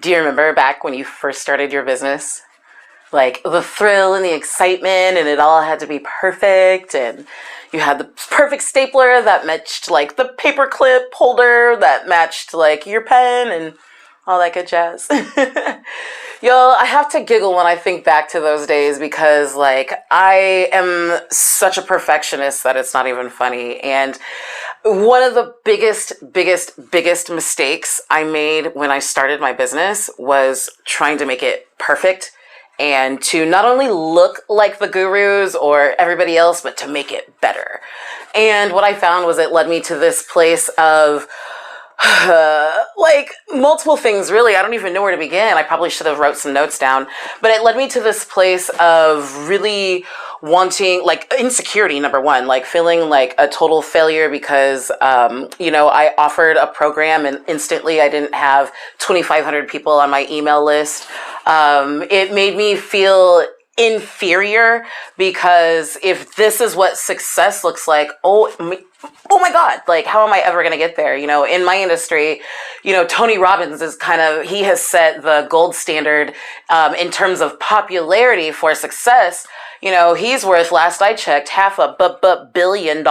Do you remember back when you first started your business? Like the thrill and the excitement, and it all had to be perfect, and you had the perfect stapler that matched like the paperclip holder that matched like your pen and all that good jazz. Yo, I have to giggle when I think back to those days because like I am such a perfectionist that it's not even funny. And one of the biggest mistakes I made when I started my business was trying to make it perfect and to not only look like the gurus or everybody else, but to make it better. And what I found was it led me to this place of like multiple things, really. I don't even know where to begin. I probably should have wrote some notes down, but it led me to this place of really wanting, like, insecurity, number one, like feeling like a total failure because, I offered a program and instantly I didn't have 2,500 people on my email list. It made me feel inferior because if this is what success looks like, oh my God, like, how am I ever going to get there? In my industry, Tony Robbins is he has set the gold standard in terms of popularity for success. He's worth, last I checked, $500 billion,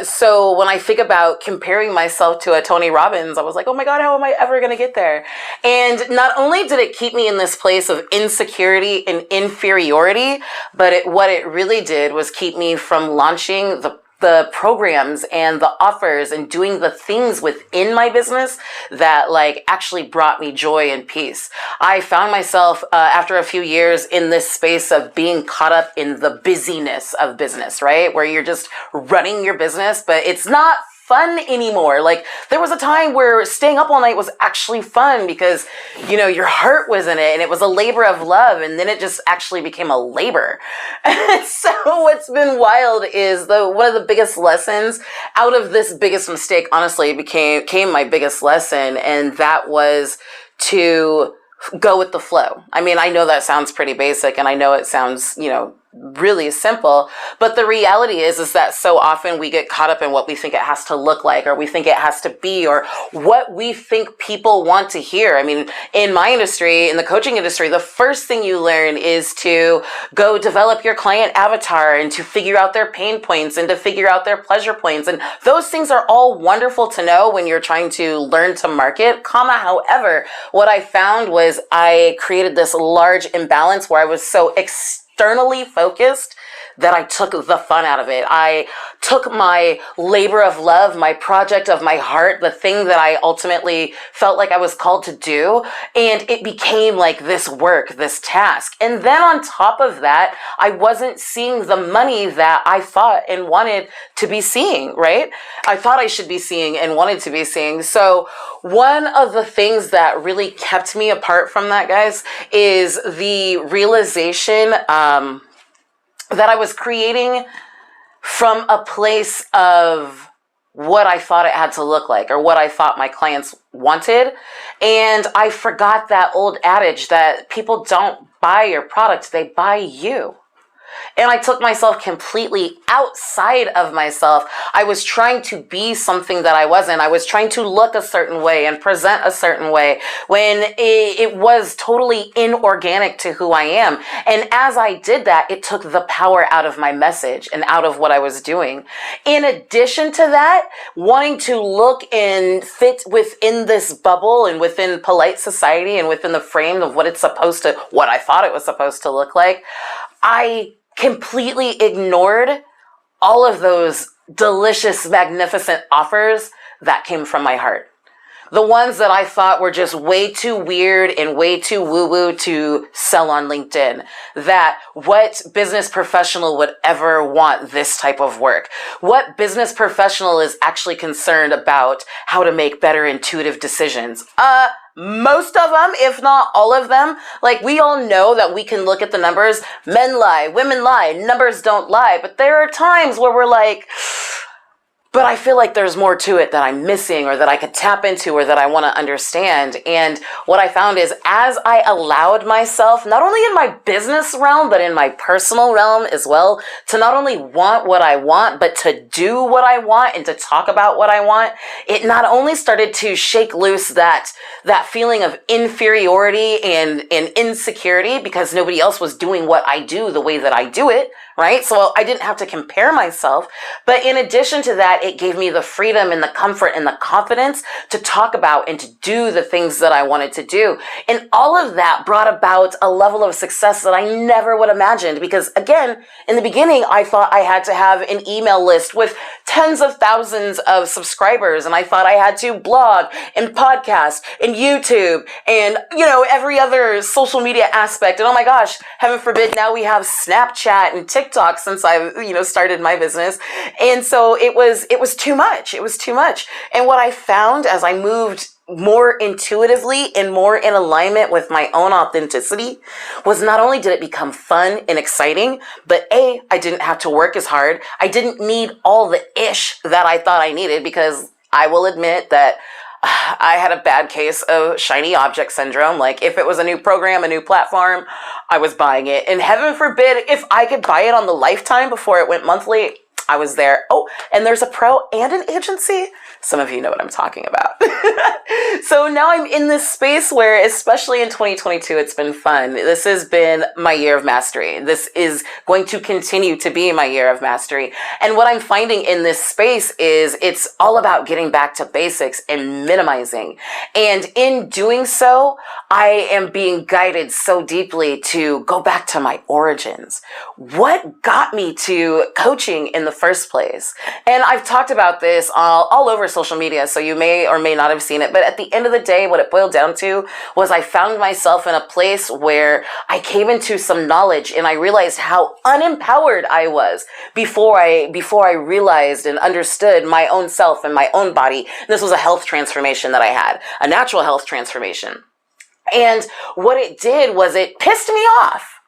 So when I think about comparing myself to a Tony Robbins, I was like, oh my God, how am I ever going to get there? And not only did it keep me in this place of insecurity and inferiority, but what it really did was keep me from launching the programs and the offers and doing the things within my business that like actually brought me joy and peace. I found myself after a few years in this space of being caught up in the busyness of business, right? Where you're just running your business, but it's not fun anymore. Like there was a time where staying up all night was actually fun because, your heart was in it and it was a labor of love. And then it just actually became a labor. And so what's been wild is one of the biggest lessons out of this biggest mistake, honestly, became my biggest lesson. And that was to go with the flow. I mean, I know that sounds pretty basic and I know it sounds, really simple, but the reality is that so often we get caught up in what we think it has to look like, or we think it has to be, or what we think people want to hear. I mean, in my industry, in the coaching industry, the first thing you learn is to go develop your client avatar and to figure out their pain points and to figure out their pleasure points. And those things are all wonderful to know when you're trying to learn to market, however, what I found was I created this large imbalance where I was so externally focused that I took the fun out of it. I took my labor of love, my project of my heart, the thing that I ultimately felt like I was called to do, and it became like this work, this task. And then on top of that, I wasn't seeing the money that I thought and wanted to be seeing, right? I thought I should be seeing and wanted to be seeing. So one of the things that really kept me apart from that, guys, is the realization that I was creating from a place of what I thought it had to look like or what I thought my clients wanted. And I forgot that old adage that people don't buy your product, they buy you. And I took myself completely outside of myself. I was trying to be something that I wasn't. I was trying to look a certain way and present a certain way when it was totally inorganic to who I am. And as I did that, it took the power out of my message and out of what I was doing. In addition to that, wanting to look and fit within this bubble and within polite society and within the frame of what I thought it was supposed to look like, I completely ignored all of those delicious, magnificent offers that came from my heart. The ones that I thought were just way too weird and way too woo-woo to sell on LinkedIn. That what business professional would ever want this type of work? What business professional is actually concerned about how to make better intuitive decisions? Most of them, if not all of them, like we all know that we can look at the numbers. Men lie, women lie, numbers don't lie. But there are times where we're like, but I feel like there's more to it that I'm missing or that I could tap into or that I want to understand. And what I found is as I allowed myself, not only in my business realm, but in my personal realm as well, to not only want what I want, but to do what I want and to talk about what I want, it not only started to shake loose that feeling of inferiority and insecurity because nobody else was doing what I do the way that I do it, right? So I didn't have to compare myself. But in addition to that, it gave me the freedom and the comfort and the confidence to talk about and to do the things that I wanted to do. And all of that brought about a level of success that I never would have imagined. Because again, in the beginning, I thought I had to have an email list with tens of thousands of subscribers. And I thought I had to blog and podcast and YouTube and, every other social media aspect. And oh my gosh, heaven forbid, now we have Snapchat and TikTok since I've, started my business. And so it was too much. It was too much. And what I found as I moved more intuitively and more in alignment with my own authenticity was not only did it become fun and exciting, but I didn't have to work as hard. I didn't need all the ish that I thought I needed, because I will admit that I had a bad case of shiny object syndrome. Like if it was a new program, a new platform, I was buying it. And heaven forbid, if I could buy it on the lifetime before it went monthly, I was there. Oh, and there's a pro and an agency. Some of you know what I'm talking about. So now I'm in this space where, especially in 2022, it's been fun. This has been my year of mastery. This is going to continue to be my year of mastery. And what I'm finding in this space is it's all about getting back to basics and minimizing. And in doing so, I am being guided so deeply to go back to my origins. What got me to coaching in the first place? And I've talked about this all over social media, so you may or may not have seen it. But at the end of the day, what it boiled down to was I found myself in a place where I came into some knowledge and I realized how unempowered I was before I realized and understood my own self and my own body. This was a health transformation that I had, a natural health transformation. And what it did was it pissed me off.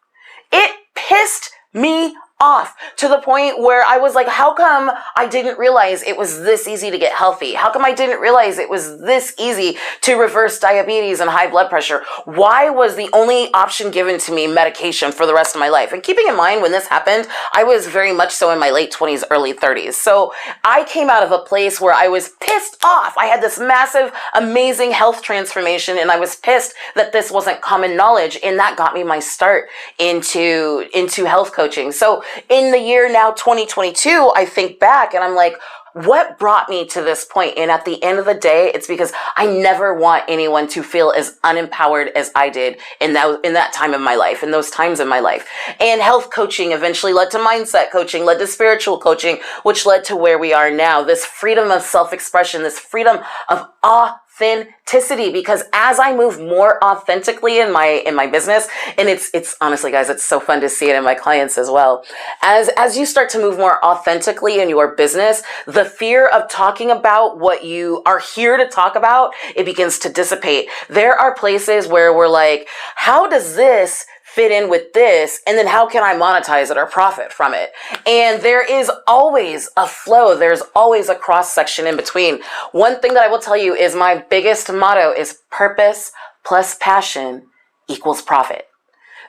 It pissed me off to the point where I was like, how come I didn't realize it was this easy to get healthy? How come I didn't realize it was this easy to reverse diabetes and high blood pressure? Why was the only option given to me medication for the rest of my life? And keeping in mind, when this happened, I was very much so in my late 20s, early 30s. So I came out of a place where I was pissed off. I had this massive, amazing health transformation, and I was pissed that this wasn't common knowledge. And that got me my start into health coaching. So in the year now 2022, I think back and I'm like, what brought me to this point? And at the end of the day, it's because I never want anyone to feel as unempowered as I did in that time of my life, in those times in my life. And health coaching eventually led to mindset coaching, led to spiritual coaching, which led to where we are now. This freedom of self-expression, this freedom of authenticity, because as I move more authentically in my business, and it's honestly, guys, it's so fun to see it in my clients as well. As you start to move more authentically in your business, the fear of talking about what you are here to talk about, it begins to dissipate. There are places where we're like, how does this fit in with this? And then how can I monetize it or profit from it? And there is always a flow. There's always a cross section in between. One thing that I will tell you is my biggest motto is purpose plus passion equals profit.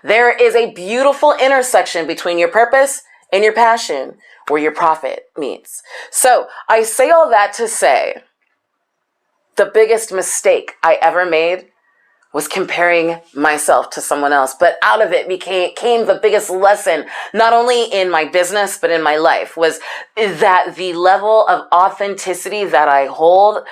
There is a beautiful intersection between your purpose and your passion where your profit meets. So I say all that to say the biggest mistake I ever made was comparing myself to someone else. But out of it came the biggest lesson, not only in my business, but in my life, was that the level of authenticity that I hold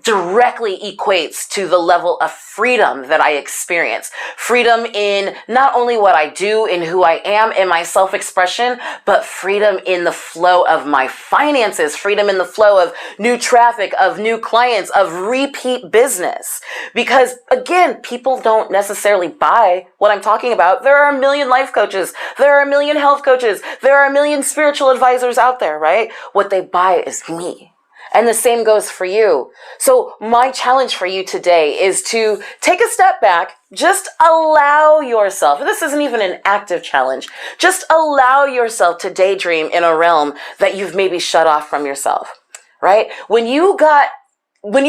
directly equates to the level of freedom that I experience. Freedom in not only what I do and who I am in my self-expression, but freedom in the flow of my finances, freedom in the flow of new traffic, of new clients, of repeat business. Because again, people don't necessarily buy what I'm talking about. There are a million life coaches. There are a million health coaches. There are a million spiritual advisors out there, right? What they buy is me. And the same goes for you. So my challenge for you today is to take a step back, just allow yourself, this isn't even an active challenge, just allow yourself to daydream in a realm that you've maybe shut off from yourself. right? When you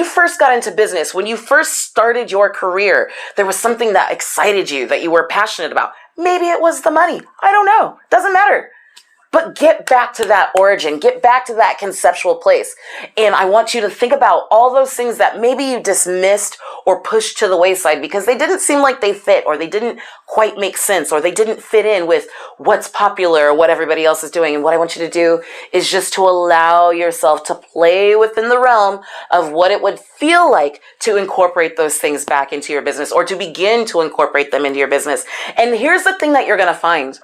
first got into business, when you first started your career, there was something that excited you, that you were passionate about. Maybe it was the money. I don't know. Doesn't matter. But get back to that origin, get back to that conceptual place. And I want you to think about all those things that maybe you dismissed or pushed to the wayside because they didn't seem like they fit, or they didn't quite make sense, or they didn't fit in with what's popular or what everybody else is doing. And what I want you to do is just to allow yourself to play within the realm of what it would feel like to incorporate those things back into your business, or to begin to incorporate them into your business. And here's the thing that you're going to find.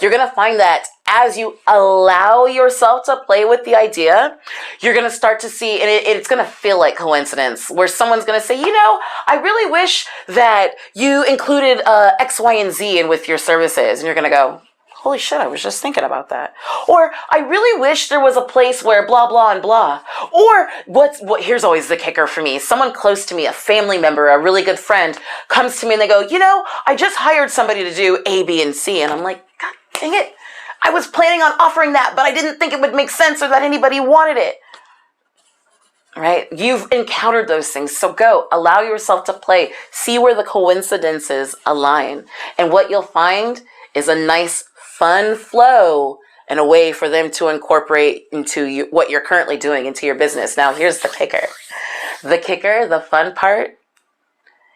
You're going to find that as you allow yourself to play with the idea, you're going to start to see, and it's going to feel like coincidence, where someone's going to say, I really wish that you included X, Y, and Z in with your services. And you're going to go, holy shit, I was just thinking about that. Or I really wish there was a place where blah, blah, and blah. Or here's always the kicker for me. Someone close to me, a family member, a really good friend, comes to me and they go, I just hired somebody to do A, B, and C. And I'm like, God dang it. I was planning on offering that, but I didn't think it would make sense or that anybody wanted it. Right? You've encountered those things. So go, allow yourself to play. See where the coincidences align. And what you'll find is a nice, fun flow and a way for them to incorporate into what you're currently doing into your business. Now, here's the kicker. The fun part,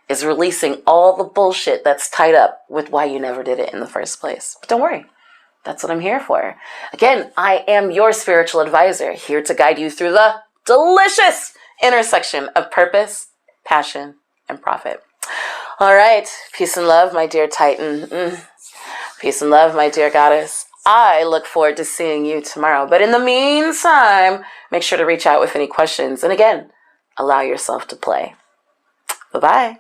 is releasing all the bullshit that's tied up with why you never did it in the first place. But don't worry. That's what I'm here for. Again, I am your spiritual advisor, here to guide you through the delicious intersection of purpose, passion, and profit. All right. Peace and love, my dear Titan. Peace and love, my dear Goddess. I look forward to seeing you tomorrow. But in the meantime, make sure to reach out with any questions. And again, allow yourself to play. Bye-bye.